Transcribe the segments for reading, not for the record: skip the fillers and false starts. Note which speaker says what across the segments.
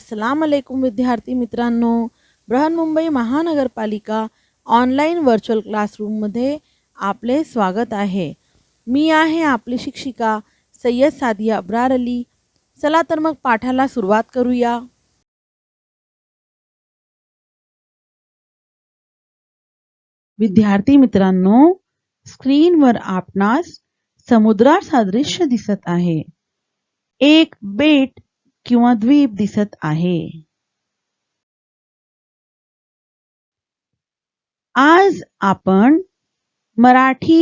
Speaker 1: अस्सलाम वालेकुम विद्यार्थी मित्रांनो, बृहन्मुंबई महानगरपालिका ऑनलाईन व्हर्च्युअल क्लासरूममध्ये आपले स्वागत आहे। मी आहे आपली शिक्षिका सय्यद सादिया अब्रार अली। चला तर मग पाठाला सुरुवात करूया। विद्यार्थी मित्रांनो, स्क्रीनवर आपणास समुद्राचा दृश्य दिसत आहे। एक बेट किंवा द्वीप दिसत आहे। आज आपण मराठी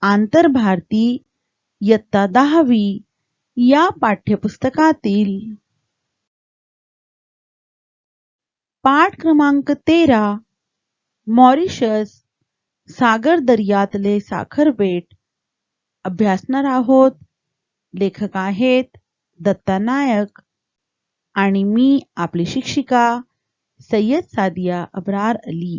Speaker 1: आंतरभारती इयत्ता 10वी या पाठ्यपुस्तकातील पाठ क्रमांक 13 मॉरिशस सागर दर्यातले साखर बेट अभ्यासणार आहोत। लेखक आहेत दत्ता नायक आणि मी आपली शिक्षिका सय्यद सादिया अब्रार अली।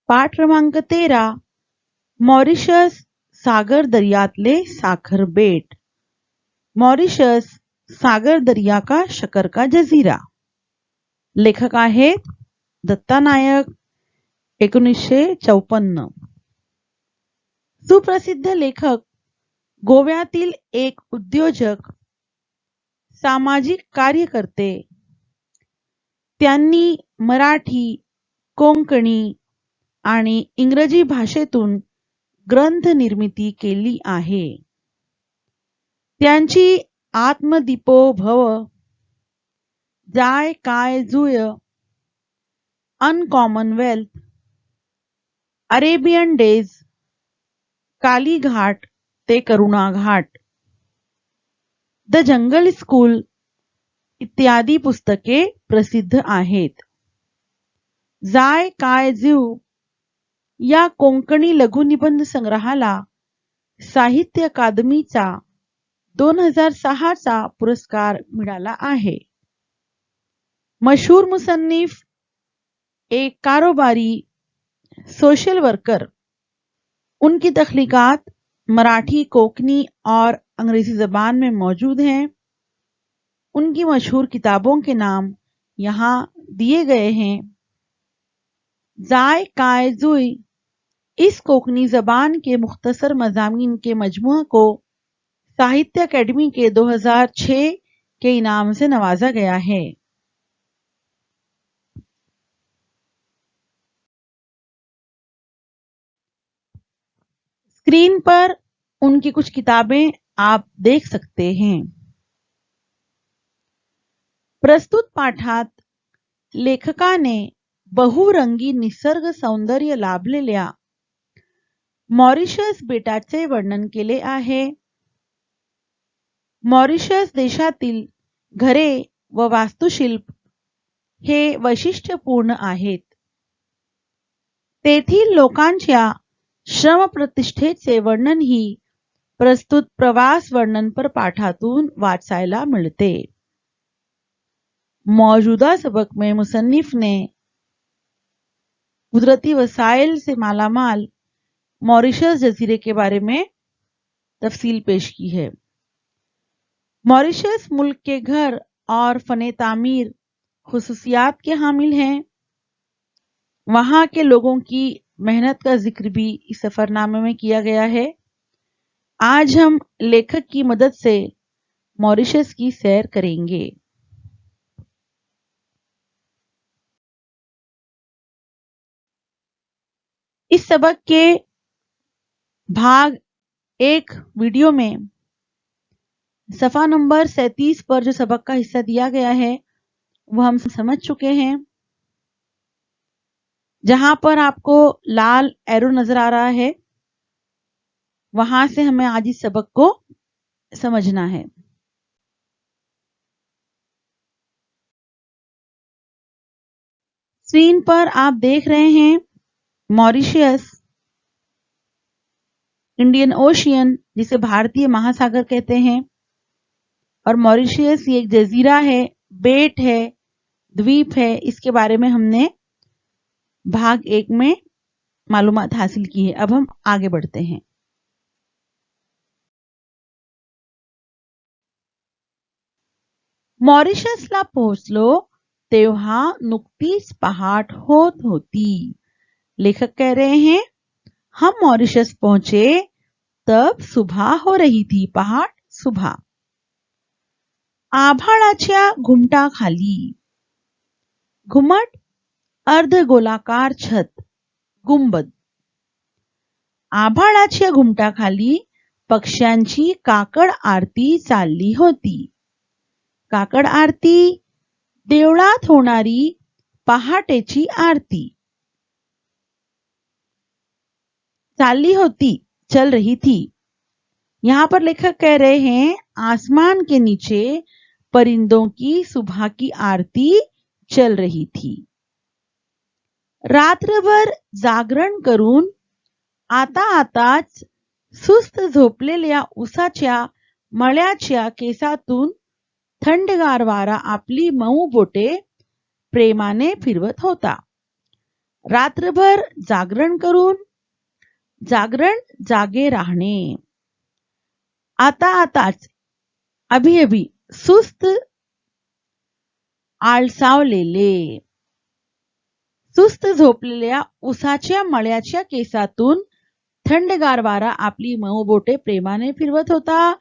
Speaker 1: पाठ क्रमांक 13 मॉरिशस सागर दर्यातले साखर बेट। मॉरिशस सागर दरिया का शक्कर का जजीरा। लेखक आहेत दत्ता नायक 1954। सुप्रसिद्ध लेखक, गोव्यातील एक उद्योजक, सामाजिक कार्यकर्ते। त्यांनी मराठी, कोंकणी आणि इंग्रजी भाषेतून ग्रंथ निर्मिती केली आहे। त्यांची आत्मदीपो भव, जाय काय जुय, अनकॉमनवेल्थ, अरेबियन डेज, कालीघाट ते करुणा घाट, द जंगल स्कूल इत्यादी पुस्तके प्रसिद्ध आहेत। जाय काय जीव या कोंकणी लघुनिबंध संग्रहाला साहित्य अकादमीचा 2006 चा पुरस्कार मिळाला आहे। मशहूर मुसन्निफ, एक कारोबारी, सोशल वर्कर। उनकी तख्लीकात मराठी, कोंकणी और अंग्रेजी जबान में मौजूद हैं। उनकी मशहूर किताबों के नाम यहाँ दिए गए हैं। जाय काय जुई इस कोंकणी जबान के मुख्तसर मज़ामीन के मजमूआ को साहित्य अकादमी के 2006 के इनाम से नवाजा गया है। स्क्रीन पर उनकी कुछ किताबें आप देख सकते हैं। प्रस्तुत पाठात लेखकाने बहुरंगी निसर्ग सौंदर्य लाभलेल्या मॉरिशस बेटाचे वर्णन केले आहे। मॉरिशस देशातील घरे व वास्तुशिल्प हे वैशिष्ट्यपूर्ण आहेत। तेथील लोकांच्या श्रमप्रतिष्ठेचे वर्णनही प्रस्तुत प्रवास वर्णनपर पाठातून वाचायला मिळते। मौजूदा सबक में मुसन्निफ ने कुदरती वसाइल से मालामाल मॉरिशस जजीरे के बारे में तफसील पेश की है। मॉरिशस मुल्क के घर और फने तामीर खुसूसियात के हामिल हैं। वहाँ के लोगों की मेहनत का जिक्र भी इस सफरनामे में किया गया है। आज हम लेखक की मदद से मॉरिशस की सैर करेंगे। इस सबक के भाग 1 वीडियो में सफ़ा नंबर 37 पर जो सबक का हिस्सा दिया गया है वह हम समझ चुके हैं। जहां पर आपको लाल एरो नजर आ रहा है वहां से हमें आज इस सबक को समझना है। स्क्रीन पर आप देख रहे हैं मॉरिशस इंडियन ओशियन, जिसे भारतीय महासागर कहते हैं। और मॉरिशस ये एक जजीरा है, बेट है, द्वीप है। इसके बारे में हमने भाग 1 में मालूमात हासिल की है। अब हम आगे बढ़ते हैं। मॉरिशसला पोहोचलो तेव्हा नुकतीच पहाट होत होती. लेखक कह रहे हैं हम मॉरिशस पहुंचे तब सुबह हो रही थी. पहाट सुबह. आभाळाच्या घुमटाखाली. घुमट अर्धगोलाकार छत. गुंबद. आभाळाच्या घुमटाखाली पक्ष्यांची काकड आरती चालली होती. काकड आरती देवळात होणारी पहाटेची आरती. चालली होती, चल रही थी. यहाँ पर लेखक कह रहे हैं आसमान के नीचे परिंदों की सुबह की आरती चल रही थी. रात्रभर जागरण करून आता आताच सुस्त झोपलेल्या उसाच्या मळ्याच्या केसातून थंडगार वारा आपली मऊ बोटे प्रेमाने फिरवत होता. रात्रभर जागरण करून. जागरण जागे राहणे. आता आताच. अभी अभी. सुस्त आळसावलेले. सुस्त झोपलेल्या उसाच्या मळ्याच्या केसातून थंडगार वारा आपली मऊ बोटे प्रेमाने फिरवत होता.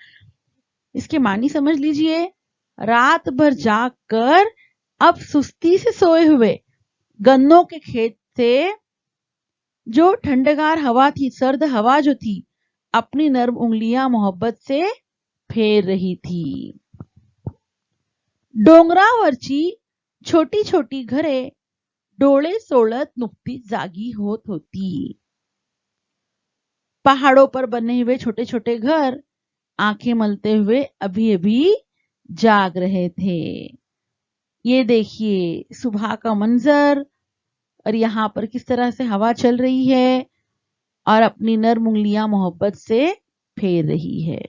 Speaker 1: इसके मानी समझ लीजिए. रात भर जाग कर अब सुस्ती से सोए हुए गन्नों के खेत से जो ठंडगार हवा थी, सर्द हवा जो थी, अपनी नर्म उंगलियां मोहब्बत से फेर रही थी. डोंगरावरची छोटी छोटी घरे डोळे सोलत नुकतीच जागी होत होती. पहाड़ों पर बने हुए छोटे छोटे घर आंखें मलते हुए अभी अभी जाग रहे थे. ये देखिए सुबह का मंजर और यहाँ पर किस तरह से हवा चल रही है और अपनी नर्म उंगलियां मोहब्बत से फेर रही है.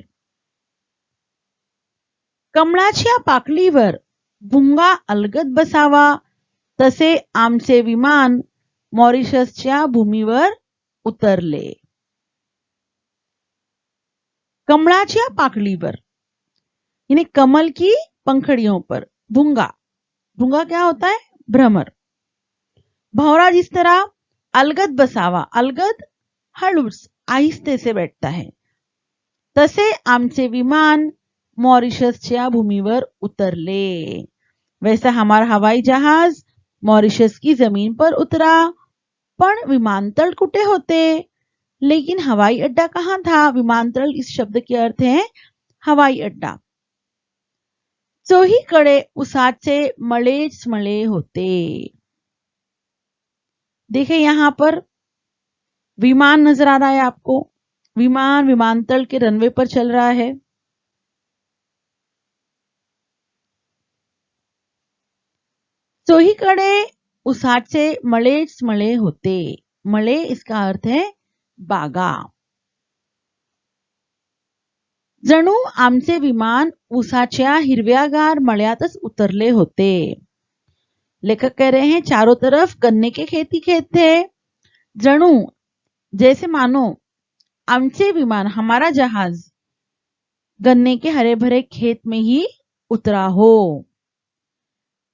Speaker 1: कमळाच्या पाकळीवर भुंगा अलगद बसावा तसे आमचे विमान मॉरिशसच्या भूमीवर उतरले. कमळाच्या पाकळीवर यानी कमल की पंखड़ियों पर. भुंगा. भुंगा क्या होता है? भ्रमर. भौरा जिस तरह अलगद बसावा. अलगद हळूच आहिस्ते से बैठता है. तसे आमचे विमान मॉरिशसच्या भूमीवर उतरले. वैसा हमारा हवाई जहाज मॉरिशस की जमीन पर उतरा. पण विमानतळ कुठे होते? लेकिन हवाई अड्डा कहाँ था? विमानतळ इस शब्द के अर्थ है हवाई अड्डा. चोहीकडे उसाचे मळेच मळे होते. देखिए यहाँ पर विमान नजर आ रहा है आपको. विमान विमानतल के रनवे पर चल रहा है. चोहीकडे उसाचे मळेच मळे होते. मळे इसका अर्थ है बागा. जणू आमचे विमान उसाच्या हिरव्यागार मळ्यातच उतरले होते. लेखक कह रहे हैं चारों तरफ गन्ने के खेत ही खेत थे. जणू जैसे मानो आमचे विमान हमारा जहाज गन्ने के हरे भरे खेत में ही उतरा हो.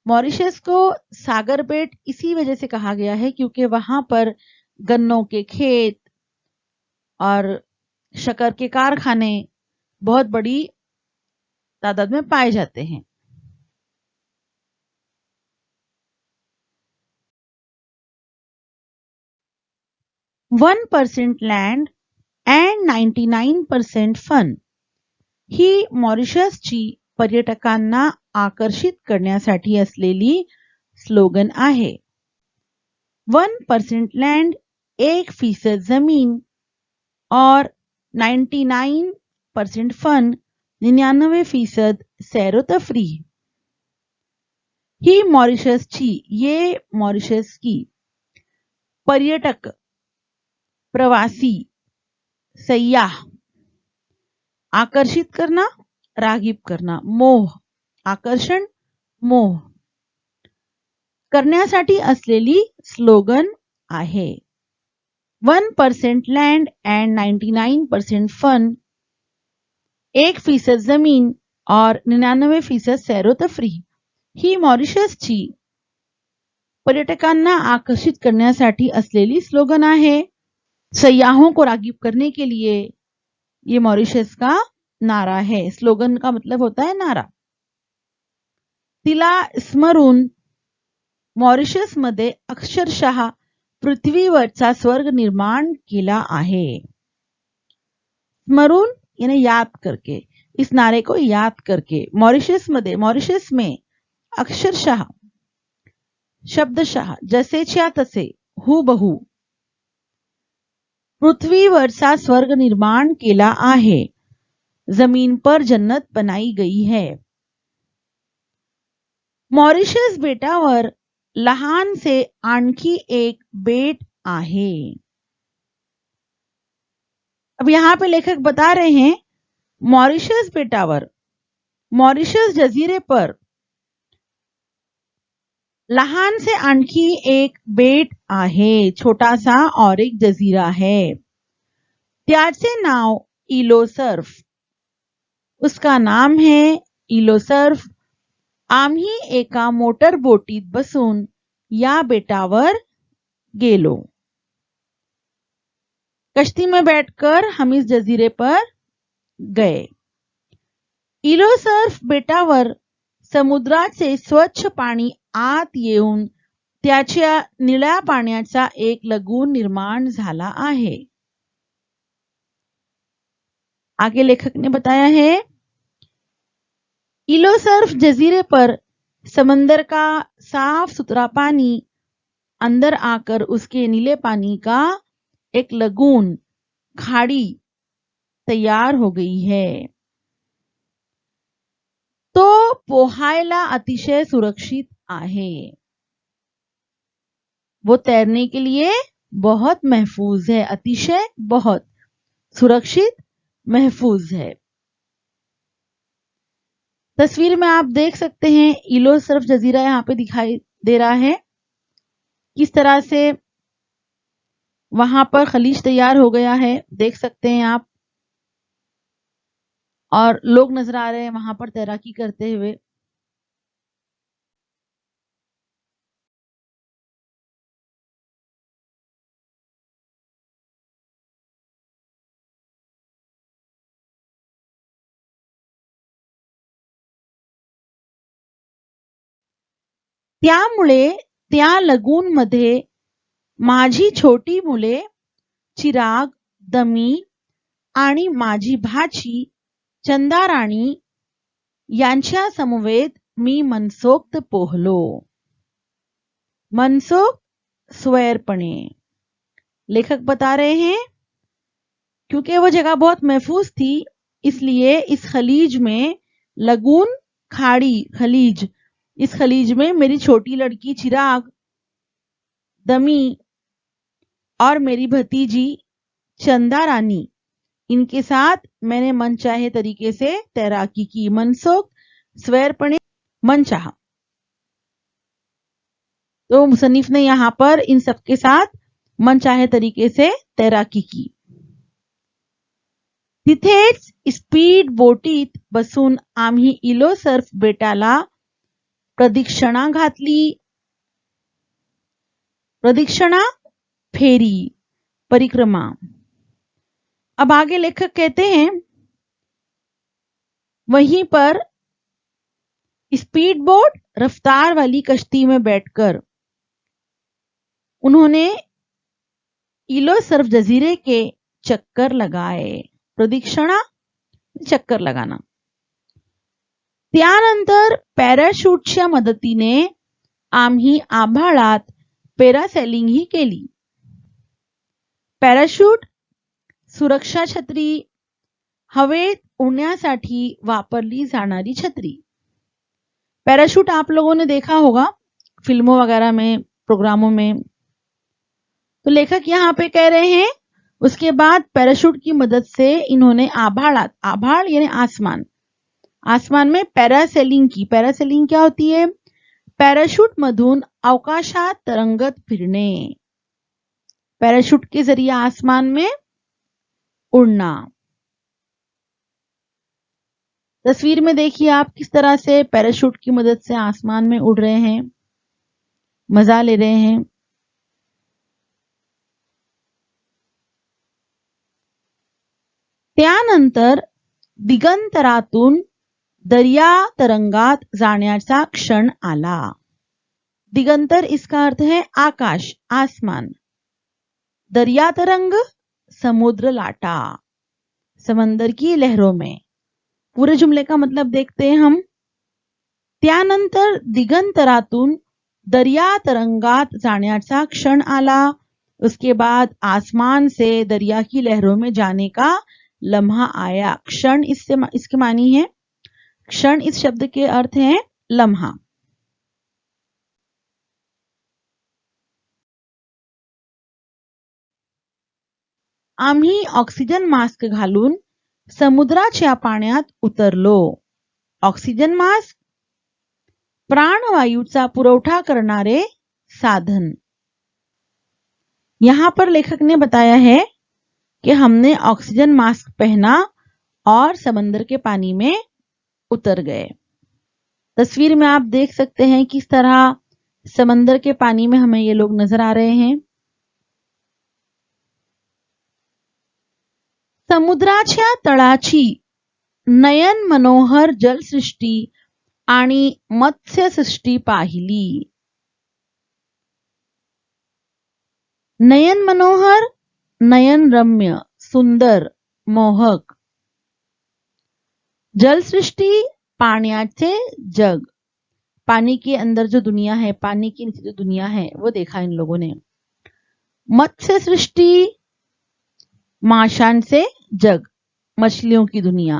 Speaker 1: मॉरिशस को सागर बेट इसी वजह से कहा गया है क्योंकि वहां पर गन्नों के खेत और शक्कर के कारखाने बहुत बड़ी तादाद में पाए जाते हैं. 1% लँड अँड 99% फन ही मॉरिशसची पर्यटकांना आकर्षित करण्यासाठी असलेली स्लोगन आहे. 1% लँड 1% जमीन और 99% फन 99% सैरो तफरीह. ही मॉरिशसची ये मॉरिशस की पर्यटक प्रवासी सय्याह आकर्षित करना रागीब करना मोह आकर्षण मोह करण्यासाठी असलेली स्लोगन आहे. 1% लँड अँड 99% फन 1% जमीन और 99% सैरोतफरी ही मॉरिशसची पर्यटकांना आकर्षित करण्यासाठी असलेली स्लोगन आहे. सयाहों को रागीब करने के लिए ये मॉरिशस का नारा है. स्लोगन का मतलब होता है नारा. तिला स्मरून मॉरिशस मध्ये अक्षरशः पृथ्वीवरचा स्वर्ग निर्माण केला आहे. स्मरून यानी याद करके, इस नारे को याद करके मॉरिशस में अक्षरशः शब्दशः जसेच्या तसे हूबहू पृथ्वीवरचा स्वर्ग निर्माण केला आहे. जमीन पर जन्नत बनाई गई है. मॉरिशस बेटावर लहान से आणखी एक बेट आहे. अब यहां पे लेखक बता रहे हैं मॉरिशस बेटावर, मॉरिशस जजीरे पर लहान से आणखी एक बेट आहे. छोटा सा और एक जजीरा है. त्याचे नाव इलो सर्फ. उसका नाम है इलो सर्फ. आम्ही एका मोटर बोटीत बसून या बेटावर गेलो. कश्ती में बैठकर हम इस जजीरे पर गए. इलो सर्फ बेटावर समुद्राचे स्वच्छ पाणी आत येऊन त्याच्या निळ्या पाण्याचा एक लगून निर्माण झाला आहे. आगे लेखक ने बताया है इलो सर्फ जजीरे पर समंदर का साफ सुथरा पानी अंदर आकर उसके नीले पानी का एक लगून खाड़ी तैयार हो गई है. तो पोहायला अतिशय सुरक्षित आहे. वो तैरने के लिए बहुत महफूज है. अतिशय बहुत सुरक्षित महफूज है. तस्वीर में आप देख सकते हैं इलो सर्फ जजीरा यहाँ पे दिखाई दे रहा है. किस तरह से वहां पर खलीज तैयार हो गया है देख सकते हैं आप. और लोग नजर आ रहे हैं वहां पर तैराकी करते हुए. त्यामुळे त्या लगून मध्ये माझी छोटी मुले चिराग, दमी आणि माझी भाची चंदाराणी यांच्या समवेत मी मनसोक्त पोहलो. मनसोक्त स्वैरपणे. लेखक बता रहे हैं क्योंकि वो जगह बहुत महफूज थी इसलिए इस खलीज में लगून खाड़ी खलीज, इस खलीज में मेरी छोटी लड़की चिराग, दमी और मेरी भतीजी चंदा रानी, इनके साथ मैंने मनचाहे तरीके से तैराकी की. मनसोक्त स्वैरपणे मनचाहा. तो मुसन्निफ ने यहां पर इन सबके साथ मनचाहे तरीके से तैराकी की. तिथेच स्पीड बोटीत बसून आम्ही इलो सर्फ बेटाला प्रदक्षिणा घातली. प्रदक्षिणा फेरी, परिक्रमा. अब आगे लेखक कहते हैं वहीं पर स्पीड बोट रफ्तार वाली कश्ती में बैठकर उन्होंने इलो सर्फ जजीरे के चक्कर लगाए. प्रदक्षिणा चक्कर लगाना. त्यानंतर पॅराशूटच्या मदतीने आम्ही आभाळात पॅरासेलिंग ही केली. पॅराशूट सुरक्षा छत्री, हवेत उड़ण्यासाठी वापरली जाणारी छत्री. पैराशूट आप लोगों ने देखा होगा फिल्मों वगैरह में, प्रोग्रामों में. तो लेखक यहाँ पे कह रहे हैं उसके बाद पैराशूट की मदद से इन्होंने आभाळात, आभाळ यानी आसमान, आसमान में पॅरासेलिंग की. पॅरासेलिंग क्या होती है? पॅराशूट मधून अवकाशात तरंगत फिरणे. पैराशूट के जरिए आसमान में उड़ना. तस्वीर में देखिए आप किस तरह से पैराशूट की मदद से आसमान में उड़ रहे हैं, मजा ले रहे हैं। त्यानंतर दिगंतरातून दर्या तरंगात जाण्याचा क्षण आला। दिगंतर इसका अर्थ है आकाश, आसमान। दरिया तरंग, समुद्र लाटा, समंदर की लहरों में। पूरे जुमले का मतलब देखते हैं हम। त्यानंतर दिगंतरातून दर्या तरंगात जाण्याचा क्षण आला। उसके बाद आसमान से दरिया की लहरों में जाने का लम्हा आया। क्षण इसके मानी है। क्षण इस शब्द के अर्थ है लम्हा। आम्ही ऑक्सिजन मास्क घालून समुद्राच्या पाण्यात उतरलो। ऑक्सिजन मास्क, प्राणवायूचा पुरवठा करणारे साधन। यहां पर लेखक ने बताया है कि हमने ऑक्सीजन मास्क पहना और समंदर के पानी में उतर गए। तस्वीर में आप देख सकते हैं किस तरह समंदर के पानी में हमें ये लोग नजर आ रहे हैं। समुद्राच्या तळाची नयन मनोहर जलसृष्टी आणि मत्स्यसृष्टी पाहिली। नयन मनोहर, नयन रम्य, सुंदर, मोहक। जलसृष्टी, पाण्याचे जग। पानी के अंदर जो दुनिया है, पानी के नीचे जो दुनिया है वो देखा इन लोगों ने। मत्स्य सृष्टि, माशांचे जग, मछलियों की दुनिया,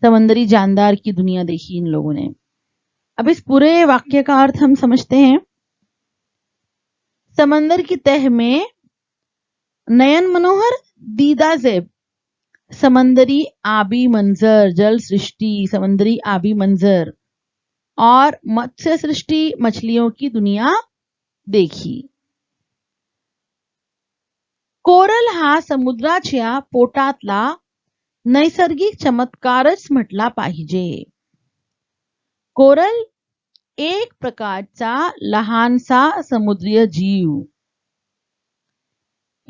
Speaker 1: समंदरी जानदार की दुनिया देखी इन लोगों ने। अब इस पूरे वाक्य का अर्थ हम समझते हैं। समंदर की तह में नयन मनोहर दीदा ज़ेब, समंदरी आबी मंजर, जल सृष्टि, समंदरी आबी मंजर और मत्स्य सृष्टि, मछलियों की दुनिया देखी। कोरल हा समुद्राच्या पोटातला नैसर्गिक चमत्कारच म्हटला पाहिजे। कोरल एक प्रकारचा लहानसा समुद्रीय जीव।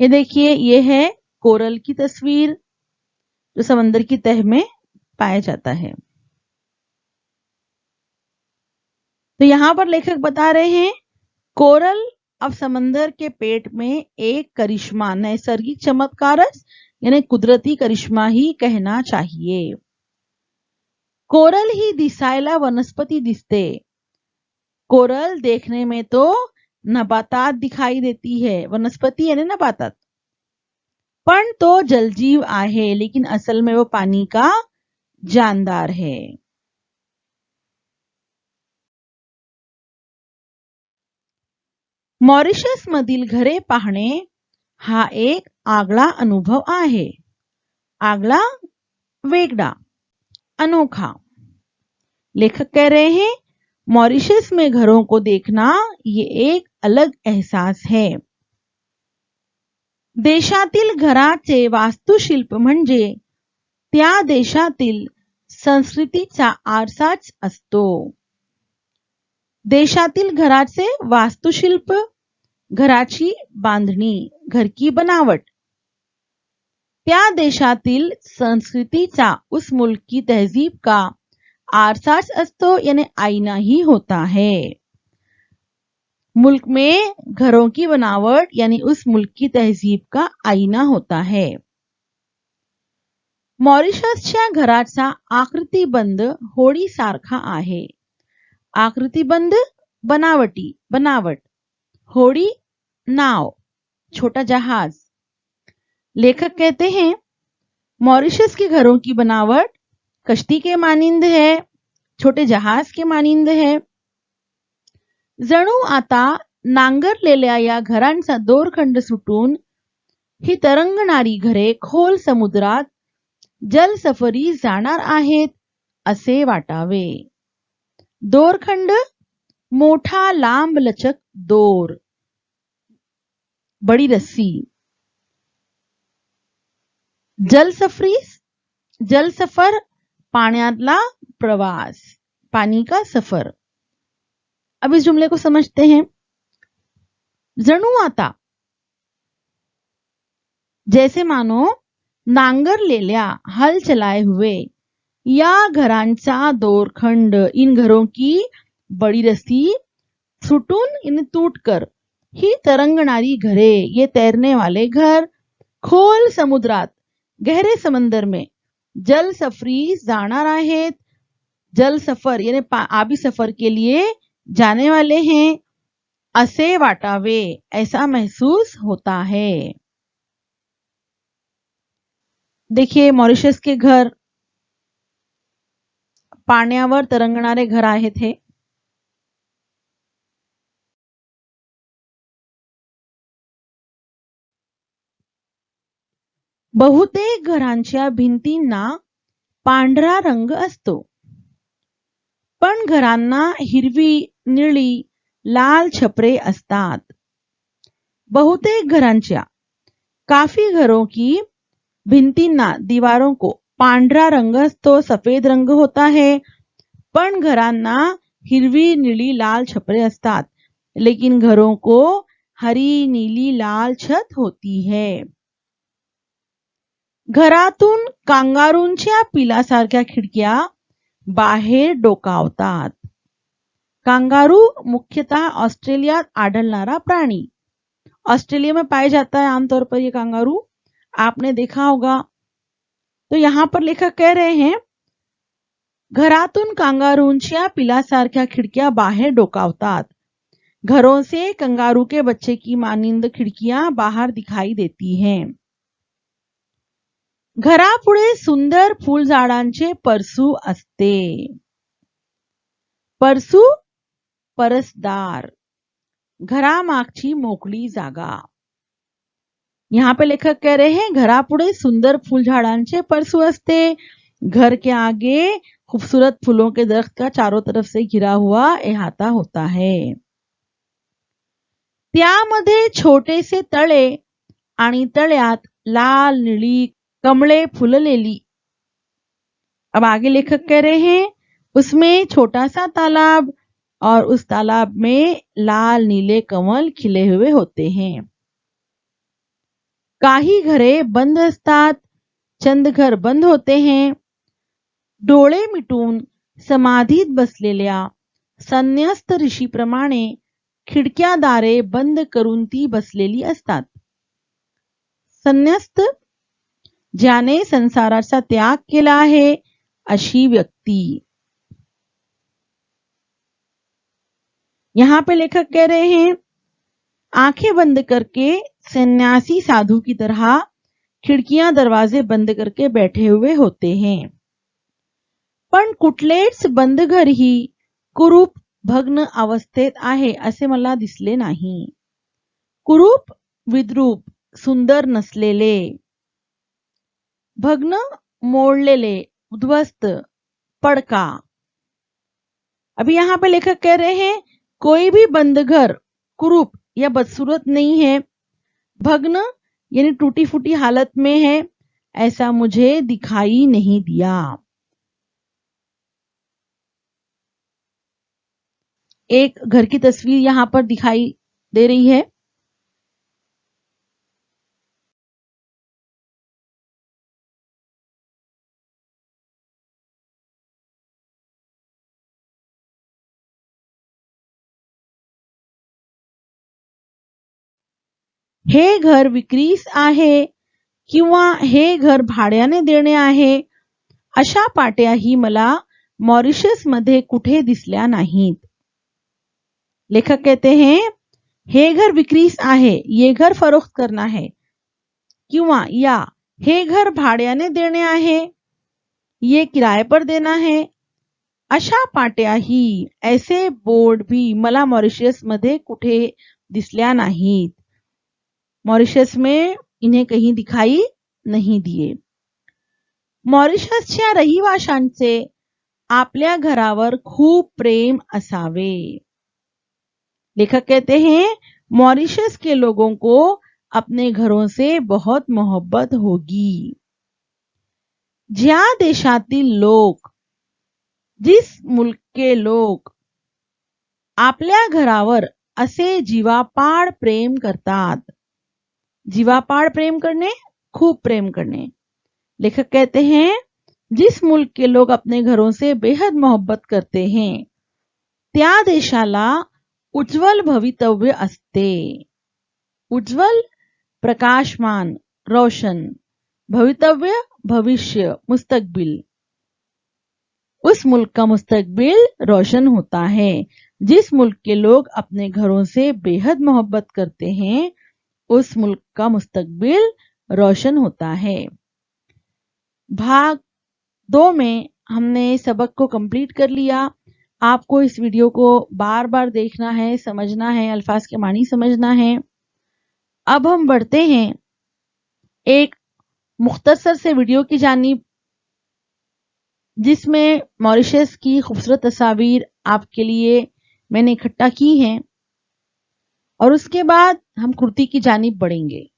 Speaker 1: ये देखिए, ये है कोरल की तस्वीर जो समंदर की तह में पाया जाता है। तो यहां पर लेखक बता रहे हैं कोरल अब समंदर के पेट में एक करिश्मा, नैसर्गिक चमत्कारच यानी कुदरती करिश्मा ही कहना चाहिए। कोरल ही दिसायला वनस्पति दिसते। कोरल देखने में तो नबातात दिखाई देती है, वनस्पति यानी नबातात, पण तो जलजीव आहे, लेकिन असल में वो पानी का जानदार है। मॉरिशस मधील घरे पाहणे हा एक आगळा अनुभव आहे। आगळा, वेगड़ा, अनोखा। लेखक कह रहे हैं मॉरिशस में घरों को देखना ये एक अलग एहसास है। देशातील घराचे वास्तुशिल्प म्हणजे त्या देशातील संस्कृतीचा आरसाच असतो। देशातील घराचे वास्तुशिल्प, घराची बांधणी, घर की बनावट, त्या देशातील संस्कृतीचा, उस मुल्क की तहजीब का आरसाच असतो यानी आईना ही होता है। मुल्क में घरों की बनावट यानी उस मुल्क की तहजीब का आईना होता है। मॉरिशसच्या घराचा आकृतिबंध होडी सारखा आहे। आकृतिबंध, बनावटी, बनावट। होडी, नाव, छोटा जहाज। लेखक कहते हैं मॉरिशस के घरों की बनावट कश्ती के मानिंद है, छोटे जहाज के मानिंद है। जणू आता नांगरलेल्या या घरांचा दोरखंड सुटून ही तरंगणारी घरे खोल समुद्रात जलसफरी जाणार आहेत असे वाटावे। दोरखंड, मोठा लांब लचक दोर, बड़ी रस्सी। जलसफरी, जलसफर, पाण्यातला प्रवास, पानी का सफर। अब इस जुमले को समझते हैं। जणू आता, जैसे मानो नांगरलेल्या, हल चलाए हुए या घरांचा दोरखंड, इन घरों की बड़ी रस्सी सुटून इन टूटकर ही तरंगणारी घरे, ये तैरने वाले घर खोल समुद्रात, गहरे समंदर में जल सफरी जाणार आहेत। जल सफर यानी आबी सफर के लिए जाने वाले हैं। असे वाटावे, ऐसा महसूस होता है। देखिए मॉरिशस के घर पाण्यावर तरंगणारे घर आहेत हे। बहुतेक घरांच्या भिंतींना पांढरा रंग असतो, पण घरांना हिरवी, निळी, लाल छपरे असतात। बहुतेक घरांच्या, काफी घरों की भिंतींना, दीवारों को पांढरा रंग असतो, सफेद रंग होता है, पण घरांना हिरवी, नीली, लाल छपरे असतात, लेकिन घरों को हरी, नीली, लाल छत होती है। घरातून कांगारूंच्या पिलासारख्या खिडक्या बाहेर डोकावतात। कांगारू मुख्यतः ऑस्ट्रेलिया आढळणारा प्राणी। ऑस्ट्रेलिया में पाया जाता है आमतौर पर ये कांगारू, आपने देखा होगा। तो यहाँ पर लेखक कह रहे हैं घरातून कांगारूंच्या पिलासारख्या खिडक्या बाहेर डोकावतात। घरों से कंगारू के बच्चे की मानिंद खिडकियां बाहर दिखाई देती हैं। घरापुढे सुंदर फुलझाडांचे परसू असते। परसू, परसदार, घरामागची मोकळी जागा। यहाँ पे लेखक कह रहे हैं घरापुढे सुंदर फुलझाडांचे परसू असते। घर के आगे खूबसूरत फूलों के दरख्त का चारों तरफ से घिरा हुआ अहाता होता है। त्यामध्ये छोटेसे तळे आणि तळ्यात लाल, निळी कमळे फुललेली। अब आगे लेखक कह रहे हैं उसमें छोटा सा तालाब और उस तालाब में लाल नीले कमल खिले हुए होते हैं। काही घरे बंद असतात, चंद घर बंद होते हैं। डोळे मिटून समाधीत बसलेल्या संन्यस्त ऋषीप्रमाणे खिडक्या दारे बंद करून ती बसलेली असतात। संन्यस्त, ज्याने संसाराचा त्याग केला आहे अशी व्यक्ति। यहाँ पे लेखक कह रहे हैं आंखें बंद करके सन्यासी साधु की तरह खिडकियां दरवाजे बंद करके बैठे हुए होते हैं, पण कुठलेच बंद घर ही कुरूप भग्न अवस्थेत आहे असे मला दिसले नाही। कुरूप, विद्रूप, सुंदर नसलेले, भग्न, मोडलेले, उद्ध्वस्त, पड़का। अभी यहाँ पे लेखक कह रहे हैं कोई भी बंद घर कुरूप या बदसूरत नहीं है, भग्न यानी टूटी फूटी हालत में है, ऐसा मुझे दिखाई नहीं दिया। एक घर की तस्वीर यहाँ पर दिखाई दे रही है। हे घर विक्रीस आहे किंवा हे घर भाड्याने देणे आहे अशा पाट्याही मला मॉरिशस मध्ये कुठे दिसल्या नाहीत। लेखक कहते हैं हे घर विक्रीस आहे, ये घर फरोख्त करना है, किंवा या हे घर भाड्याने देणे आहे, ये किराए पर देना है, अशा पाट्याही, ऐसे बोर्ड भी मला मॉरिशस मध्ये कुठे दिसल्या नाहीत। मॉरिशस में इन्हें कहीं दिखाई नहीं दिए। मॉरिशसच्या रहिवाशांचे आपल्या घरावर खूप प्रेम असावे। लेखक कहते हैं मॉरिशस के लोगों को अपने घरों से बहुत मोहब्बत होगी। ज्या देशातील लोक, जिस मुल्क के लोक आपल्या घरावर असे जीवापाड प्रेम करतात. जीवापाड प्रेम करने, खूब प्रेम करने. लेखक कहते हैं जिस मुल्क के लोग अपने घरों से बेहद मोहब्बत करते हैं त्या देशाला उज्ज्वल भवितव्य असते. उज्ज्वल प्रकाशमान, रोशन. भवितव्य भविष्य, मुस्तकबिल. उस मुल्क का मुस्तकबिल रोशन होता है. जिस मुल्क के लोग अपने घरों से बेहद मोहब्बत करते हैं उस मुल्क का मुस्तकबिल रोशन होता है. भाग 2 में हमने सबक को कंप्लीट कर लिया. आपको इस वीडियो को बार बार देखना है, समझना है, अल्फाज के मानी समझना है. अब हम बढ़ते हैं एक मुख्तसर से वीडियो की जानिब जिसमें मॉरिशस की खूबसूरत तस्वीर आपके लिए मैंने इकट्ठा की हैं और उसके बाद हम कुर्ती की जानिब बढ़ेंगे.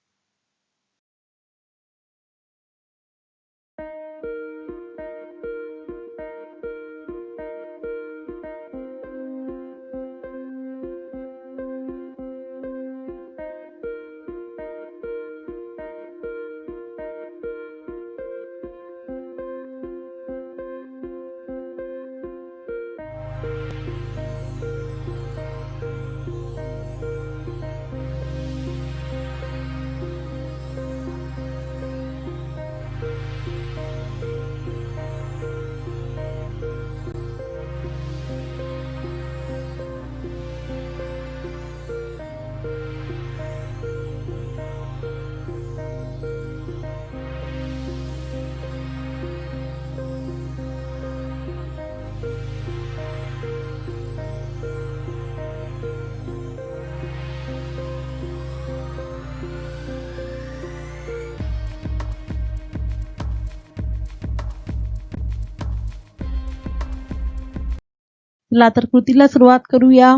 Speaker 1: चला तर कृतीला सुरुवात करूया.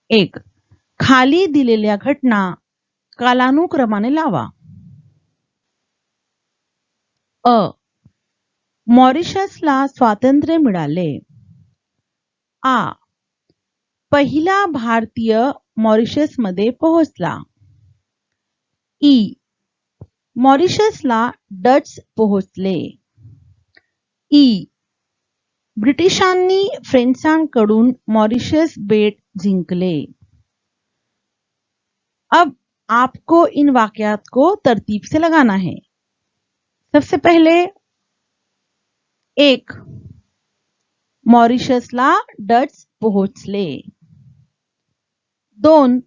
Speaker 1: 1. खाली दिलेल्या घटना कालानुक्रमाने लावा. अ. मॉरिशसला स्वातंत्र्य मिळाले. आ. पहिला भारतीय मॉरिशसमध्ये पोहोचला. ई. मॉरिशसला डच पोहोचले. ई. ब्रिटिशांनी फ्रेंचांकडून मॉरिशस बेट जिंकले. अब आपको इन वाकयात को तरतीब से लगाना है. सबसे पहले 1. मॉरिशसला डच पोहोचले. 2.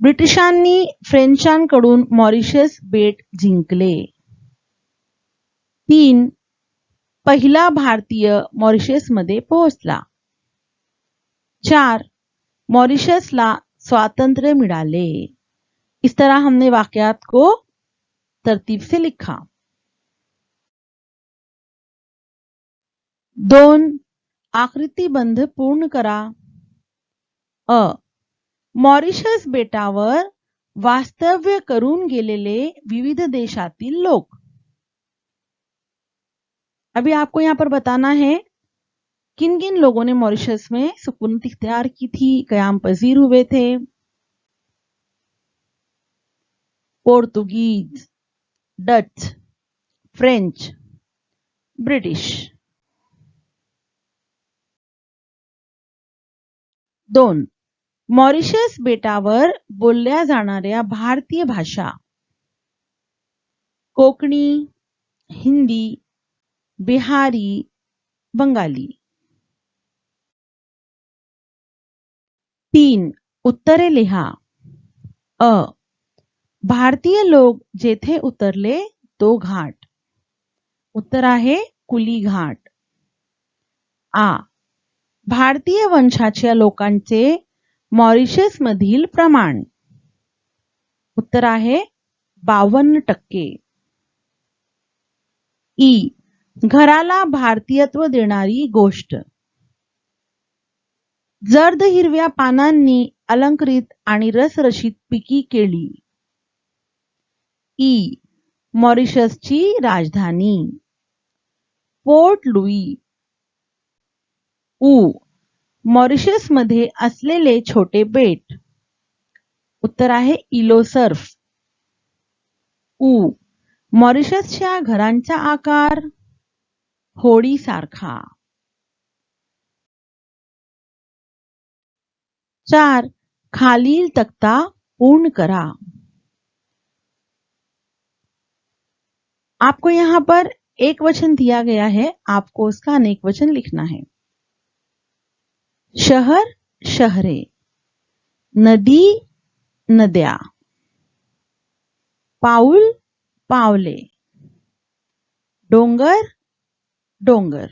Speaker 1: ब्रिटिशांनी फ्रेंचांकडून मॉरिशस बेट जिंकले. 3. पहिला भारतीय मॉरिशसमध्ये पोहोचला. 4. मॉरिशसला स्वातंत्र्य मिळाले. इस तरह हमने वाकयात को तरतीब से लिखा. 2. आकृतिबंध पूर्ण करा. अ. मॉरिशस बेटावर वास्तव्य करून गेलेले विविध देशातील लोक. अभी आपको यहाँ पर बताना है किन किन लोगों ने मॉरिशस में सुकूनत इख्तियार की थी, कयाम पजीर हुए थे. पोर्तुगीज, डच, फ्रेंच, ब्रिटिश. 2. मॉरिशस बेटावर बोलल्या जाणाऱ्या भारतीय भाषा. कोकणी, हिंदी, बिहारी, बंगाली. 3. उत्तरे लिहा. अ. भारतीय लोक जेथे उतरले तो घाट. उत्तर आहे कुली घाट. आ. भारतीय वंशाच्या लोकांचे मॉरिशस मधील प्रमाण. उत्तर आहे 52%. ई. घराला भारतीयत्व देणारी गोष्ट. जर्द हिरव्या पानांनी अलंकृत आणि रसरशीत पिकी केळी. ई. मॉरिशसची राजधानी. Port Louis. उ. मॉरिशसमध्ये असलेले छोटे बेट. उत्तर आहे इलोसर्फ. उ. मॉरिशसच्या घरांचा आकार होडीसारखा. 4. खालील तख्ता पूर्ण करा. आपको यहाँ पर एक वचन दिया गया है, आपको उसका अनेक वचन लिखना है. शहर शहरे, नदी नद्या, पाऊल पावले, डोंगर डोंगर.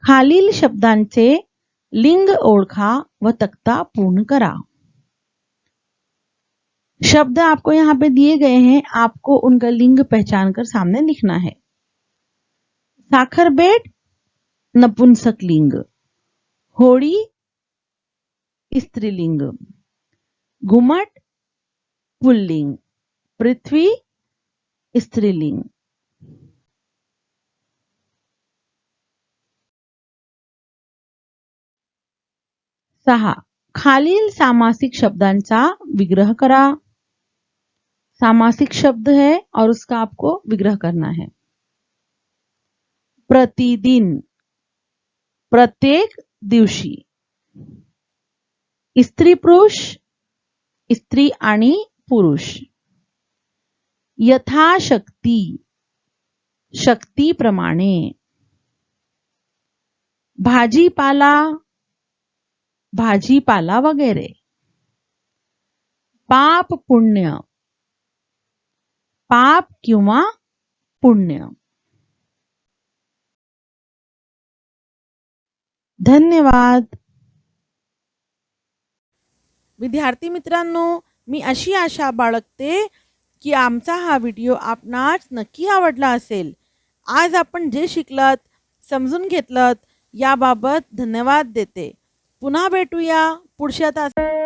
Speaker 1: खालील शब्दांचे लिंग ओळखा व तख्ता पूर्ण करा. शब्द आपको यहाँ पे दिए गए हैं, आपको उनका लिंग पहचान कर सामने लिखना है. साखर बेट नपुंसक लिंग, होड़ी स्त्रीलिंग, घुमट पुल्लिंग, पृथ्वी स्त्रीलिंग. 6. खालील सामासिक शब्दांचा विग्रह करा. सामासिक शब्द है और उसका आपको विग्रह करना है. प्रतिदिन, प्रत्येक दिवशी, स्त्री पुरुष, स्त्री आणि पुरुष, यथाशक्ती, शक्तीप्रमाणे, भाजीपाला, भाजीपाला वगैरे, पाप पुण्य, पाप किंवा पुण्य. धन्यवाद. विद्यार्थी मित्रांनो, मी अशी आशा बाळगते की आमचा हा व्हिडिओ आपणास नक्की आवडला असेल. आज आपण जे शिकलात, समजून घेतलात याबाबत धन्यवाद देते. पुन्हा भेटूया पुढच्या तासात.